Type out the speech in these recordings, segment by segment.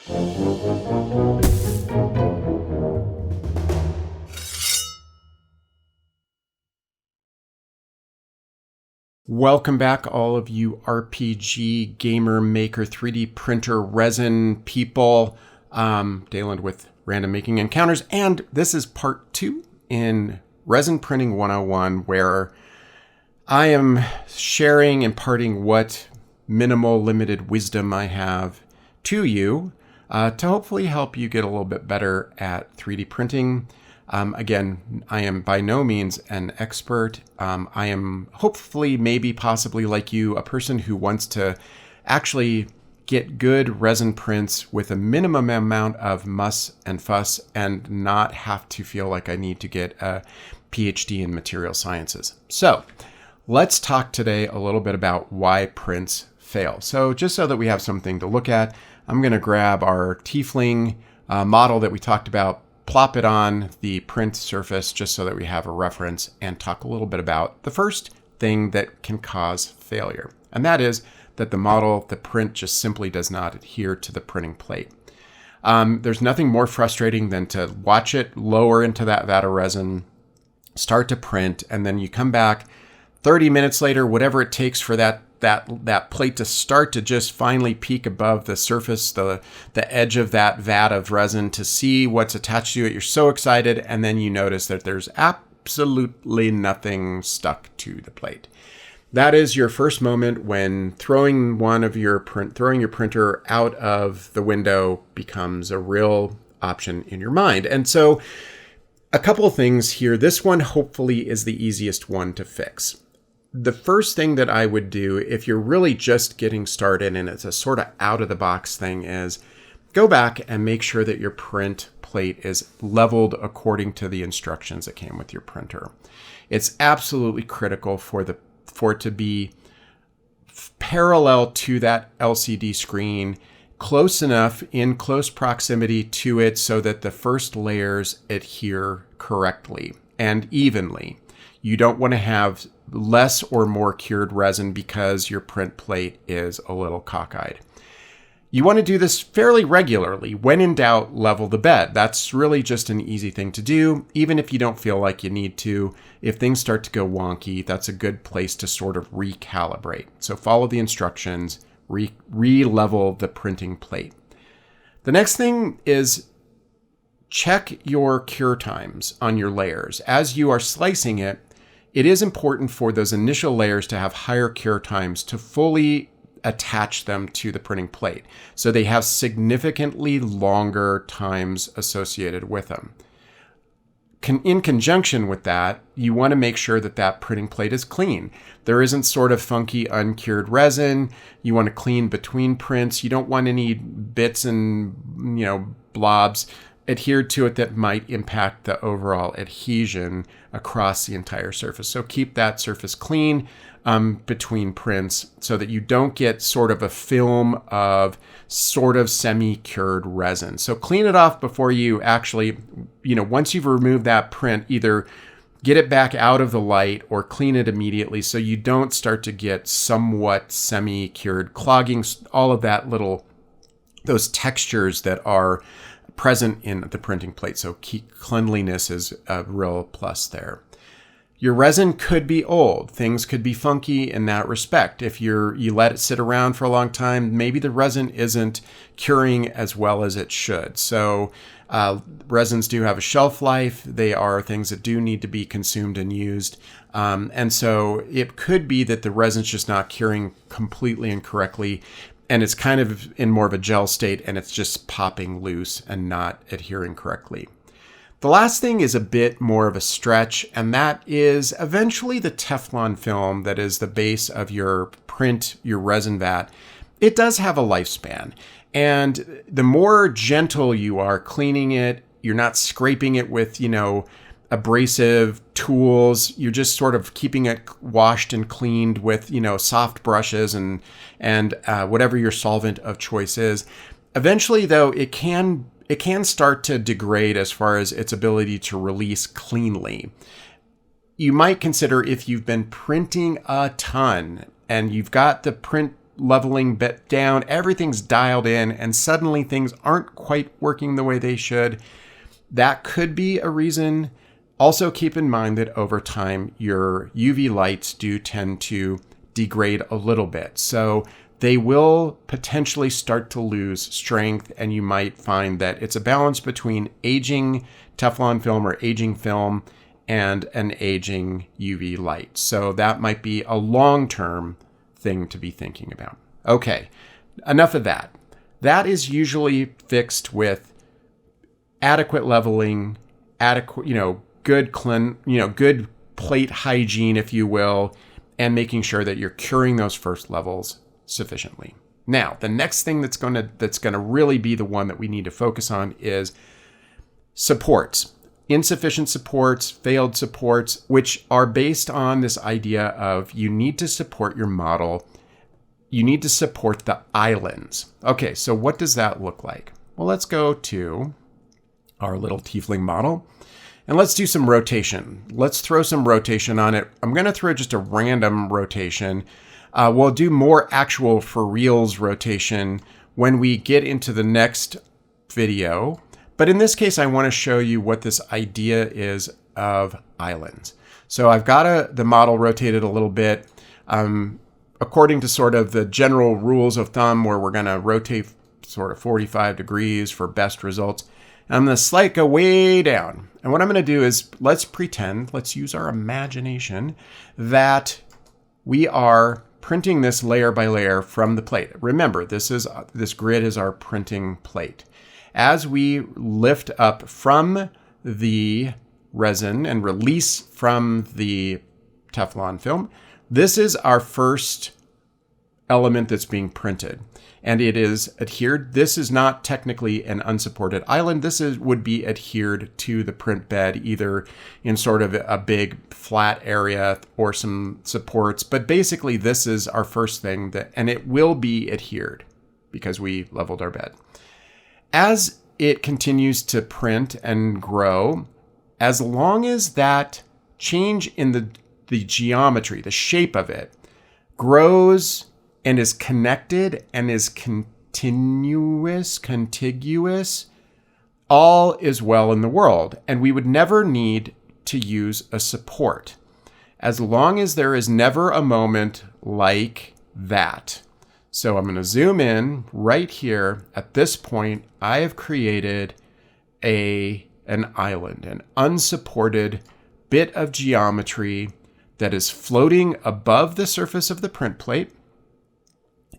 Welcome back, all of you RPG, gamer, maker, 3D printer, resin people. Dayland with Random Making Encounters, and this is part 2 in Resin Printing 101, where I am sharing, imparting what minimal, limited wisdom I have to you to hopefully help you get a little bit better at 3D printing. Again, I am by no means an expert. I am hopefully, maybe, possibly like you, a person who wants to actually get good resin prints with a minimum amount of muss and fuss and not have to feel like I need to get a PhD in material sciences. So let's talk today a little bit about why prints fail. So just so that we have something to look at, I'm going to grab our Tiefling model that we talked about, plop it on the print surface just so that we have a reference, and talk a little bit about the first thing that can cause failure. And that is that the print just simply does not adhere to the printing plate. There's nothing more frustrating than to watch it lower into that vat of resin, start to print, and then you come back 30 minutes later, whatever it takes for that plate to start to just finally peek above the surface, the edge of that vat of resin, to see what's attached to it. You're so excited, and then you notice that there's absolutely nothing stuck to the plate. That is your first moment when throwing your printer out of the window becomes a real option in your mind. And so a couple of things here. This one hopefully is the easiest one to fix. The first thing that I would do if you're really just getting started and it's a sort of out of the box thing is go back and make sure that your print plate is leveled according to the instructions that came with your printer. It's absolutely critical for it to be parallel to that LCD screen, close enough, in close proximity to it, so that the first layers adhere correctly and evenly. You don't want to have less or more cured resin because your print plate is a little cockeyed. You want to do this fairly regularly. When in doubt, level the bed. That's really just an easy thing to do, even if you don't feel like you need to. If things start to go wonky, that's a good place to sort of recalibrate. So follow the instructions, re-level the printing plate. The next thing is check your cure times on your layers. As you are slicing it, it is important for those initial layers to have higher cure times to fully attach them to the printing plate. So they have significantly longer times associated with them. In conjunction with that, you want to make sure that that printing plate is clean. There isn't sort of funky, uncured resin. You want to clean between prints. You don't want any bits and, blobs adhered to it that might impact the overall adhesion across the entire surface. So keep that surface clean between prints so that you don't get sort of a film of sort of semi-cured resin. So clean it off before you actually, once you've removed that print, either get it back out of the light or clean it immediately so you don't start to get somewhat semi-cured, clogging all of those textures that are present in the printing plate. So cleanliness is a real plus there. Your resin could be old. Things could be funky in that respect. If you let it sit around for a long time, maybe the resin isn't curing as well as it should. So resins do have a shelf life. They are things that do need to be consumed and used. And so it could be that the resin's just not curing completely and correctly, and it's kind of in more of a gel state, and it's just popping loose and not adhering correctly. The last thing is a bit more of a stretch, and that is eventually the Teflon film that is the base of your print, your resin vat. It does have a lifespan, and the more gentle you are cleaning it, you're not scraping it with, abrasive tools. You're just sort of keeping it washed and cleaned with, soft brushes and whatever your solvent of choice is. Eventually, though, it can start to degrade as far as its ability to release cleanly. You might consider, if you've been printing a ton and you've got the print leveling bit down, everything's dialed in, and suddenly things aren't quite working the way they should. That could be a reason. Also keep in mind that over time, your UV lights do tend to degrade a little bit. So they will potentially start to lose strength, and you might find that it's a balance between aging Teflon film or aging film and an aging UV light. So that might be a long-term thing to be thinking about. Okay, enough of that. That is usually fixed with adequate leveling, good good plate hygiene, if you will, and making sure that you're curing those first levels sufficiently. Now, the next thing that's going to really be the one that we need to focus on is supports. Insufficient supports, failed supports, which are based on this idea of you need to support your model. You need to support the islands. Okay, so what does that look like? Well, let's go to our little tiefling model and let's do some rotation. Let's throw some rotation on it. I'm going to throw just a random rotation. We'll do more actual for reals rotation when we get into the next video. But in this case, I want to show you what this idea is of islands. So I've got the model rotated a little bit according to sort of the general rules of thumb, where we're going to rotate sort of 45 degrees for best results. And I'm going to go way down. And what I'm going to do is let's use our imagination that we are printing this layer by layer from the plate. Remember, this grid is our printing plate. As we lift up from the resin and release from the Teflon film, this is our first element that's being printed. And it is adhered. This is not technically an unsupported island. This would be adhered to the print bed, either in sort of a big flat area or some supports. But basically, this is our first thing, and it will be adhered because we leveled our bed. As it continues to print and grow, as long as that change in the geometry, the shape of it, grows and is connected and is contiguous, all is well in the world. And we would never need to use a support, as long as there is never a moment like that. So I'm going to zoom in right here. At this point, I have created an island, an unsupported bit of geometry that is floating above the surface of the print plate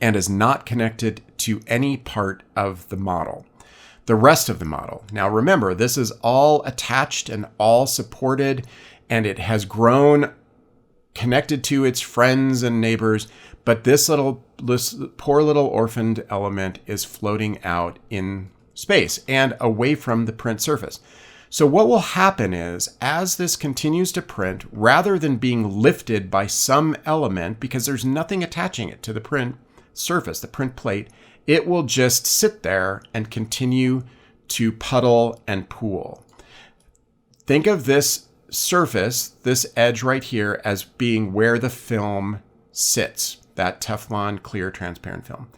and is not connected to any part of the model, the rest of the model. Now remember, this is all attached and all supported, and it has grown connected to its friends and neighbors, but this poor little orphaned element is floating out in space and away from the print surface. So what will happen is, as this continues to print, rather than being lifted by some element, because there's nothing attaching it to the print surface, the print plate, it will just sit there and continue to puddle and pool. Think of this surface, this edge right here, as being where the film sits, that Teflon clear transparent film.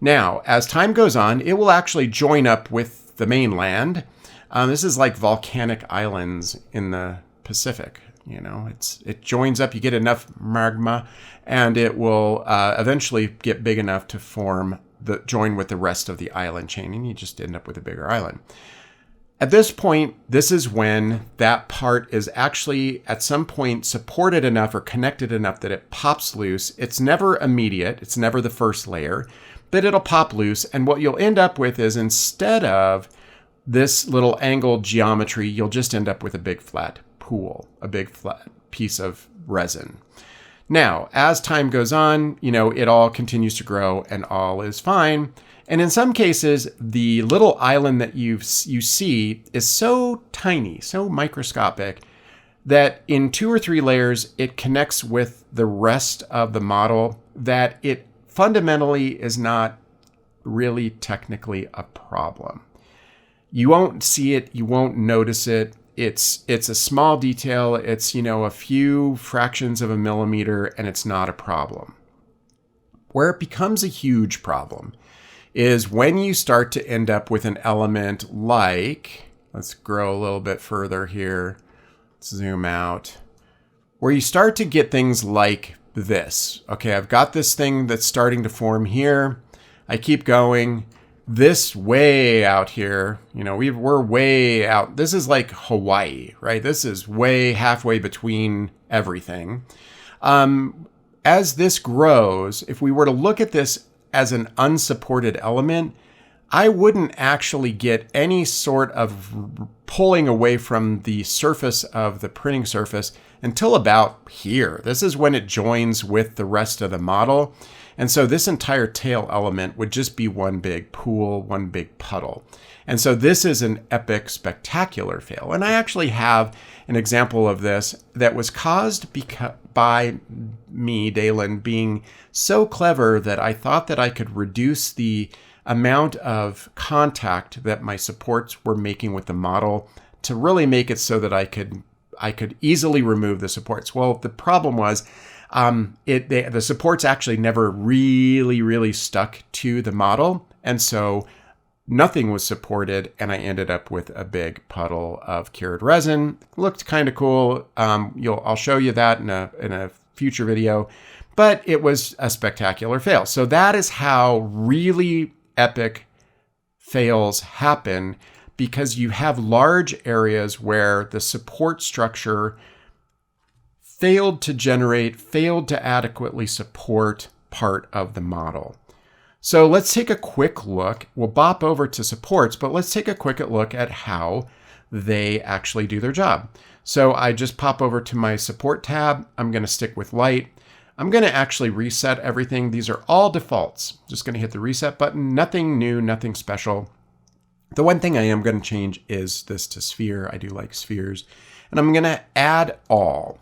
Now, as time goes on, it will actually join up with the mainland. This is like volcanic islands in the Pacific. It joins up, you get enough magma, and it will eventually get big enough to join with the rest of the island chain, and you just end up with a bigger island. At this point, this is when that part is actually at some point supported enough or connected enough that it pops loose. It's never immediate. It's never the first layer, but it'll pop loose. And what you'll end up with is, instead of this little angled geometry, you'll just end up with a big flat pool, a big flat piece of resin. Now, as time goes on, it all continues to grow and all is fine. And in some cases, the little island that you see is so tiny, so microscopic, that in 2 or 3 layers, it connects with the rest of the model, that it fundamentally is not really technically a problem. You won't see it, you won't notice it. It's a small detail. It's, a few fractions of a millimeter, and it's not a problem. Where it becomes a huge problem is when you start to end up with an element like, let's grow a little bit further here, let's zoom out, where you start to get things like this. Okay, I've got this thing that's starting to form here. I keep going. This way out here, we're way out. This is like Hawaii, right? This is way halfway between everything. As this grows, if we were to look at this as an unsupported element, I wouldn't actually get any sort of pulling away from the surface of the printing surface until about here. This is when it joins with the rest of the model. And so this entire tail element would just be one big pool, one big puddle. And so this is an epic, spectacular fail. And I actually have an example of this that was caused by me, Dalen, being so clever that I thought that I could reduce the amount of contact that my supports were making with the model to really make it so that I could easily remove the supports. Well, the problem was the supports actually never really stuck to the model. And so nothing was supported, and I ended up with a big puddle of cured resin. Looked kind of cool. I'll show you that in a future video, but it was a spectacular fail. So that is how really epic fails happen, because you have large areas where the support structure failed to adequately support part of the model. So let's take a quick look. We'll bop over to supports, but let's take a quick look at how they actually do their job. So I just pop over to my support tab. I'm going to stick with light. I'm going to actually reset everything. These are all defaults. Just going to hit the reset button. Nothing new, nothing special. The one thing I am going to change is this to sphere. I do like spheres. And I'm going to add all.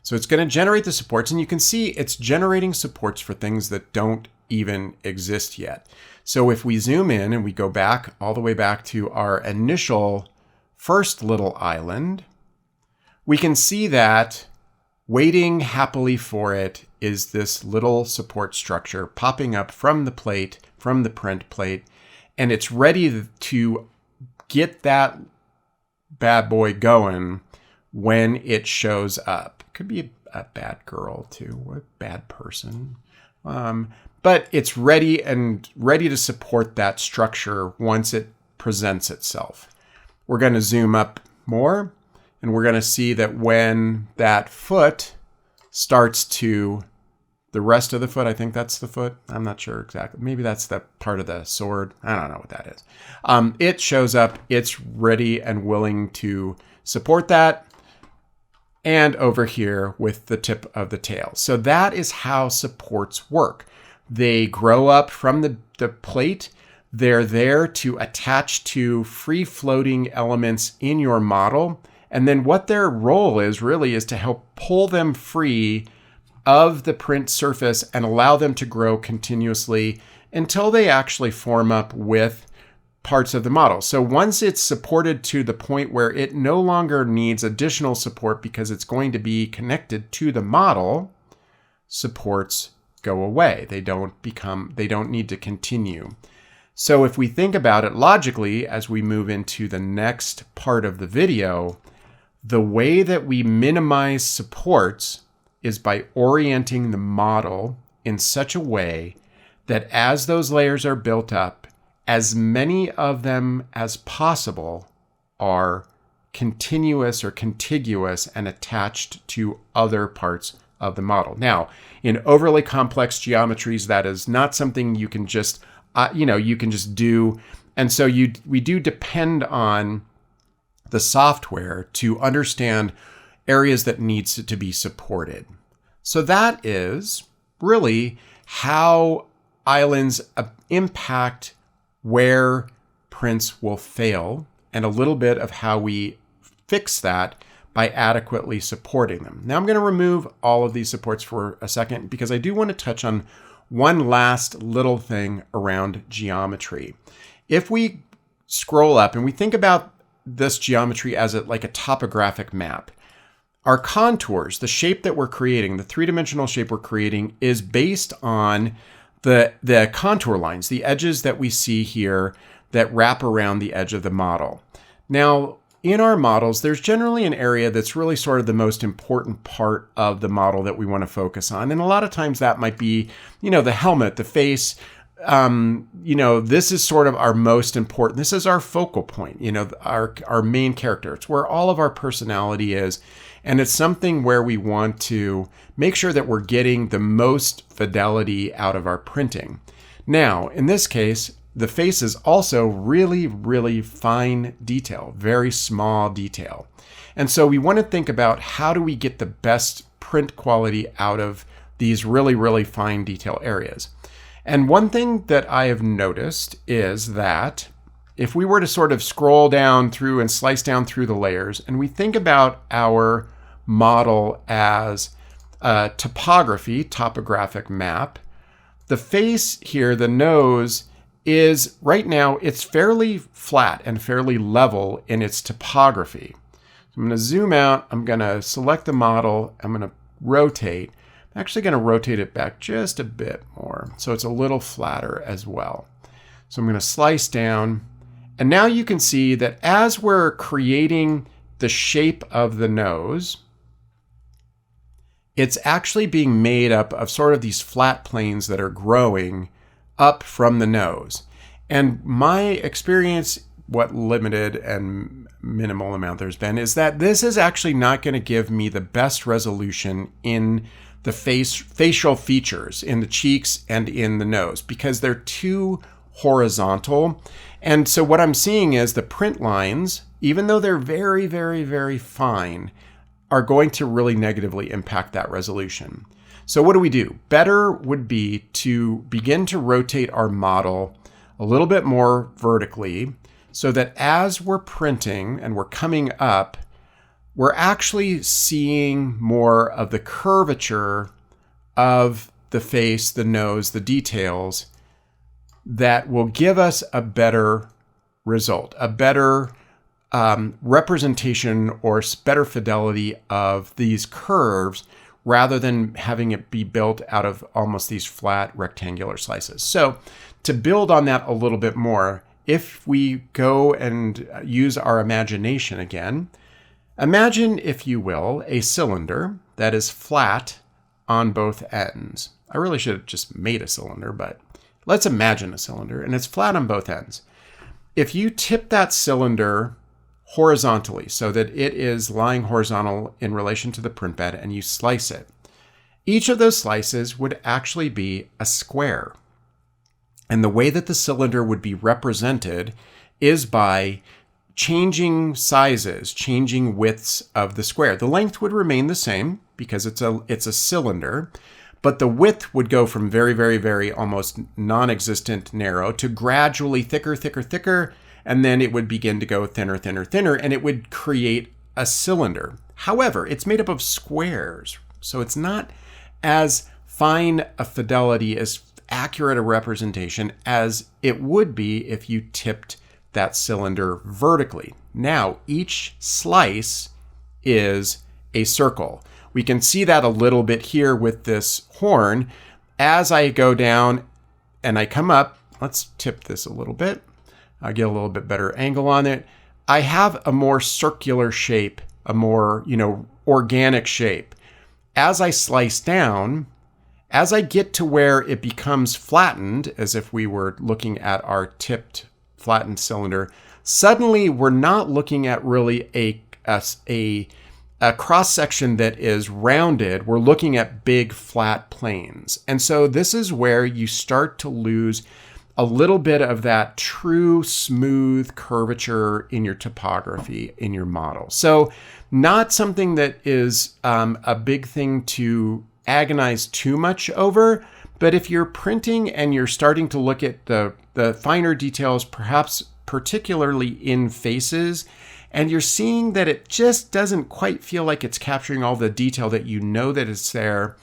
So it's going to generate the supports, and you can see it's generating supports for things that don't even exist yet. So if we zoom in and we go back all the way back to our initial first little island, we can see that waiting happily for it is this little support structure popping up from the plate, from the print plate, and it's ready to get that bad boy going when it shows up. Could be a bad girl too, a bad person. But it's ready to support that structure once it presents itself. We're going to zoom up more, and we're going to see that when that foot starts to, the rest of the foot, I think that's the foot. I'm not sure exactly. Maybe that's the part of the sword. I don't know what that is. It shows up. It's ready and willing to support that. And over here with the tip of the tail. So that is how supports work. They grow up from the plate. They're there to attach to free-floating elements in your model. And then what their role is really is to help pull them free of the print surface and allow them to grow continuously until they actually form up with parts of the model. So once it's supported to the point where it no longer needs additional support because it's going to be connected to the model, supports go away. They don't need to continue. So if we think about it logically, as we move into the next part of the video, the way that we minimize supports is by orienting the model in such a way that as those layers are built up, as many of them as possible are continuous or contiguous and attached to other parts of the model. Now, in overly complex geometries, that is not something you can just, do. And so we do depend on the software to understand areas that needs to be supported. So that is really how islands impact where prints will fail, and a little bit of how we fix that by adequately supporting them. Now I'm going to remove all of these supports for a second because I do want to touch on one last little thing around geometry. If we scroll up and we think about this geometry as like a topographic map, our contours, the shape that we're creating, the three-dimensional shape we're creating, is based on the contour lines, the edges that we see here that wrap around the edge of the model. Now, in our models, there's generally an area that's really sort of the most important part of the model that we want to focus on. And a lot of times that might be, the helmet, the face. This is sort of our most important. This is our focal point, our main character. It's where all of our personality is. And it's something where we want to make sure that we're getting the most fidelity out of our printing. Now, in this case, the face is also really, really fine detail, very small detail. And so we want to think about how do we get the best print quality out of these really, really fine detail areas. And one thing that I have noticed is that if we were to sort of scroll down through and slice down through the layers, and we think about our model as a topographic map, the face here, the nose, is right now, it's fairly flat and fairly level in its topography. So I'm going to zoom out. I'm going to select the model. I'm going to rotate. I'm actually going to rotate it back just a bit more so it's a little flatter as well. So I'm going to slice down. And now you can see that as we're creating the shape of the nose, it's actually being made up of sort of these flat planes that are growing up from the nose. And my experience, what limited and minimal amount there's been, is that this is actually not going to give me the best resolution in the facial features, in the cheeks and in the nose, because they're too horizontal. And so what I'm seeing is the print lines, even though they're very, very, very fine, are going to really negatively impact that resolution. So what do? Better would be to begin to rotate our model a little bit more vertically so that as we're printing and we're coming up, we're actually seeing more of the curvature of the face, the nose, the details that will give us a better result, a better representation or better fidelity of these curves, rather than having it be built out of almost these flat rectangular slices. So to build on that a little bit more, if we go and use our imagination again, imagine, if you will, a cylinder that is flat on both ends. I really should have just made a cylinder, but let's imagine a cylinder and it's flat on both ends. If you tip that cylinder horizontally so that it is lying horizontal in relation to the print bed and you slice it, each of those slices would actually be a square. And the way that the cylinder would be represented is by changing sizes, changing widths of the square. The length would remain the same because it's a cylinder, but the width would go from very, very, very almost non-existent narrow to gradually thicker, thicker, thicker, and then it would begin to go thinner, thinner, thinner, and it would create a cylinder. However, it's made up of squares, so it's not as fine a fidelity, as accurate a representation as it would be if you tipped that cylinder vertically. Now, each slice is a circle. We can see that a little bit here with this horn. As I go down and I come up, let's tip this a little bit. I'll get a little bit better angle on it. I have a more circular shape, a more, organic shape. As I slice down, as I get to where it becomes flattened, as if we were looking at our tipped, flattened cylinder, suddenly we're not looking at really a cross-section that is rounded. We're looking at big, flat planes. And so this is where you start to lose a little bit of that true smooth curvature in your topography, in your model. So not something that is a big thing to agonize too much over, but if you're printing and you're starting to look at the finer details, perhaps particularly in faces, and you're seeing that it just doesn't quite feel like it's capturing all the detail that you know that it's there,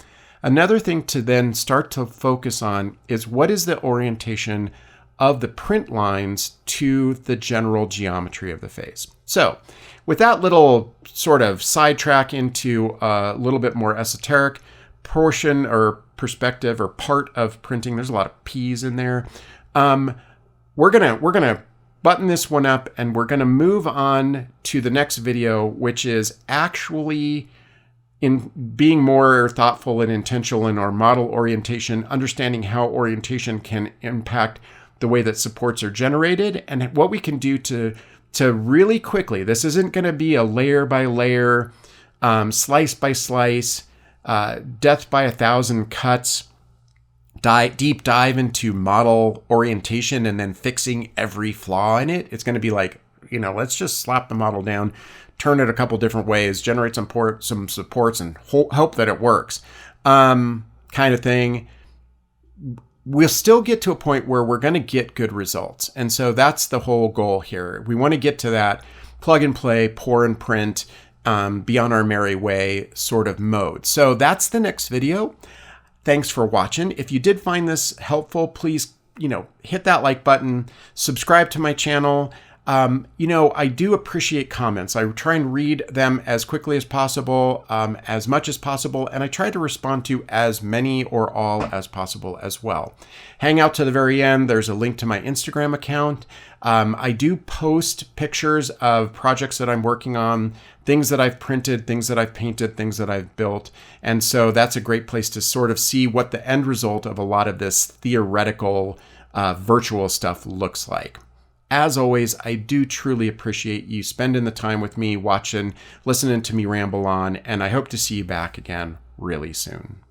another thing to then start to focus on is what is the orientation of the print lines to the general geometry of the face. So with that little sort of sidetrack into a little bit more esoteric portion or perspective or part of printing. There's a lot of P's in there. We're gonna button this one up, and we're gonna move on to the next video, which is actually in being more thoughtful and intentional in our model orientation, understanding how orientation can impact the way that supports are generated, and what we can do to really quickly. This isn't going to be a layer by layer, slice by slice, death by 1,000 cuts, deep dive into model orientation and then fixing every flaw in it. It's going to be like, let's just slap the model down, turn it a couple different ways, generate some supports, and hope that it works, kind of thing. We'll still get to a point where we're going to get good results. And so that's the whole goal here. We want to get to that plug and play, pour and print, be on our merry way sort of mode. So that's the next video. Thanks for watching. If you did find this helpful, please, hit that like button, subscribe to my channel. I do appreciate comments. I try and read them as quickly as possible, as much as possible, and I try to respond to as many or all as possible as well. Hang out to the very end. There's a link to my Instagram account. I do post pictures of projects that I'm working on, things that I've printed, things that I've painted, things that I've built. And so that's a great place to sort of see what the end result of a lot of this theoretical, virtual stuff looks like. As always, I do truly appreciate you spending the time with me, watching, listening to me ramble on, and I hope to see you back again really soon.